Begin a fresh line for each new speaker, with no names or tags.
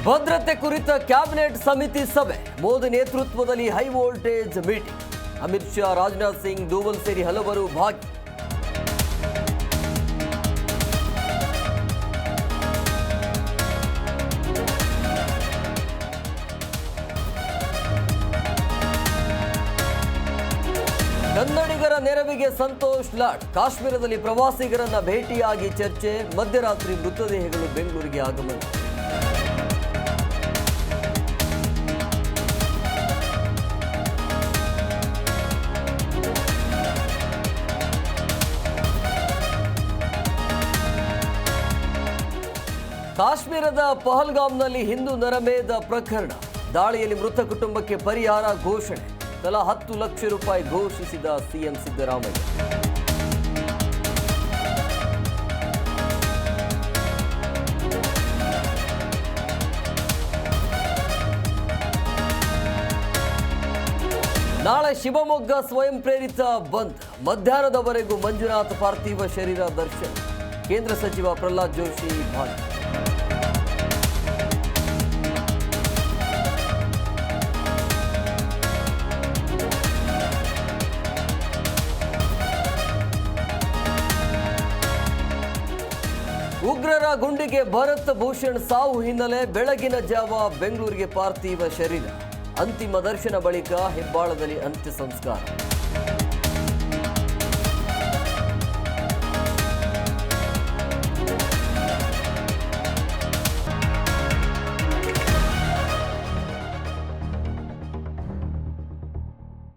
ಭದ್ರತೆ ಕುರಿತ ಕ್ಯಾಬಿನೆಟ್ ಸಮಿತಿ ಸಭೆ, ಮೋದಿ ನೇತೃತ್ವದಲ್ಲಿ high voltage meeting. Amit Shah, Rajnath Singh, Doval ಸೇರಿ ಹಲವರು ಭಾಗಿ. ಕನ್ನಡಿಗರ ನೆರವಿಗೆ ಸಂತೋಷ್ ಲಾಡ್. ಕಾಶ್ಮೀರದಲ್ಲಿ ಪ್ರವಾಸಿಗರನ್ನ ಭೇಟಿಯಾಗಿ ಚರ್ಚೆ. ಮಧ್ಯರಾತ್ರಿ ಮೃತದೇಹಗಳು ಬೆಂಗಳೂರಿಗೆ ಆಗಮನ. ಕಾಶ್ಮೀರದ ಪಹಲ್ಗಾಮ್ನಲ್ಲಿ ಹಿಂದೂ ನರಮೇಧ ಪ್ರಕರಣ. ದಾಳಿಯಲ್ಲಿ ಮೃತ ಕುಟುಂಬಕ್ಕೆ ಪರಿಹಾರ ಘೋಷಣೆ. ತಲಾ 10 ಲಕ್ಷ ರೂಪಾಯಿ ಘೋಷಿಸಿದ ಸಿಎಂ ಸಿದ್ದರಾಮಯ್ಯ. ನಾಳೆ ಶಿವಮೊಗ್ಗ ಸ್ವಯಂ ಪ್ರೇರಿತ ಬಂದ್. ಮಧ್ಯಾಹ್ನದವರೆಗೂ ಮಂಜುನಾಥ್ ಪಾರ್ಥಿವ ಶರೀರ ದರ್ಶನ. ಕೇಂದ್ರ ಸಚಿವ ಪ್ರಹ್ಲಾದ್ ಜೋಶಿ ಭಾಗಿ. ಉಗ್ರರ ಗುಂಡಿಗೆ ಭರತ್ ಭೂಷಣ್ ಸಾವು ಹಿನ್ನೆಲೆ ಬೆಳಗಿನ ಜಾವ ಬೆಂಗಳೂರಿಗೆ ಪಾರ್ಥಿವ ಶರೀರ. ಅಂತಿಮ ದರ್ಶನ ಬಳಿಕ ಹೆಬ್ಬಾಳದಲ್ಲಿ ಅಂತ್ಯ ಸಂಸ್ಕಾರ.